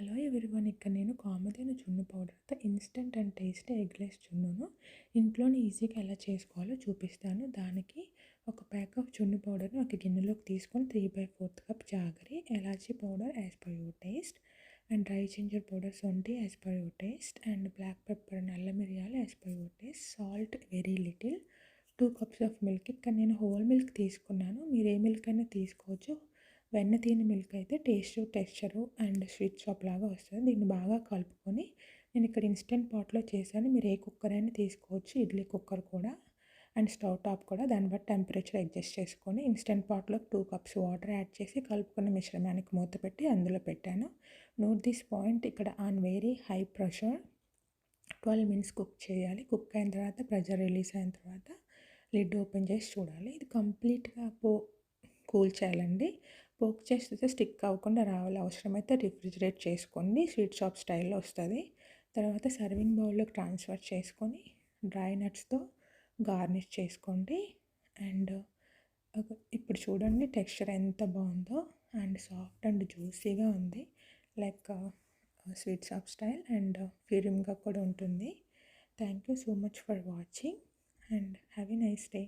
Hello everyone, ఇక్కడ నేను కామధేను జున్ను పౌడర్తో ఇన్స్టెంట్ అండ్ టేస్టీ ఎగ్లెస్ జున్నును ఇంట్లోనే ఈజీగా ఎలా చేసుకోవాలో చూపిస్తాను. దానికి ఒక ప్యాక్ ఆఫ్ జున్ను పౌడర్ని ఒక గిన్నెలోకి తీసుకొని 3/4 cup jaggery, elaichi powder as per your taste, and dry ginger powder 20 as per your taste, and black pepper నల్ల మిరియాలు as per your taste, salt very little, 2 cups of milk. ఇక్కడ నేను హోల్ మిల్క్ తీసుకున్నాను, మీరు ఏ మిల్క్ అయినా తీసుకోవచ్చు. వెన్న తీని milk అయితే టెక్స్చరు అండ్ స్వీట్ షాప్ లాగా వస్తుంది. దీన్ని బాగా కలుపుకొని నేను ఇక్కడ ఇన్స్టెంట్ పాట్లో చేశాను. మీరు ఏ కుక్కర్ అయినా తీసుకోవచ్చు, ఇడ్లీ కుక్కర్ కూడా, అండ్ స్టవ్ టాప్ కూడా. దాన్ని బట్టి టెంపరేచర్ అడ్జస్ట్ చేసుకొని ఇన్స్టెంట్ పాట్లో 2 కప్స్ వాటర్ యాడ్ చేసి కలుపుకున్న మిశ్రమానికి మూత పెట్టి అందులో పెట్టాను. నోట్ దిస్ పాయింట్, ఇక్కడ on very high pressure 12 minutes cook చేయాలి. కుక్ అయిన తర్వాత ప్రెషర్ రిలీజ్ అయిన తర్వాత లిడ్ ఓపెన్ చేసి చూడాలి. ఇది కంప్లీట్గా కూల్ చేయాలండి. పోక్ చేస్తే స్టిక్ అవ్వకుండా రావాలి. అవసరమైతే రిఫ్రిజిరేట్ చేసుకోండి, స్వీట్ షాప్ స్టైల్లో వస్తుంది. తర్వాత సర్వింగ్ బౌల్లోకి ట్రాన్స్ఫర్ చేసుకొని డ్రై నట్స్తో గార్నిష్ చేసుకోండి. అండ్ ఇప్పుడు చూడండి టెక్స్చర్ ఎంత బాగుందో, అండ్ సాఫ్ట్ అండ్ జ్యూసీగా ఉంది, like sweet shop style, and ఫిరిమ్గా కూడా ఉంటుంది. Thank you so much for watching and have a nice day.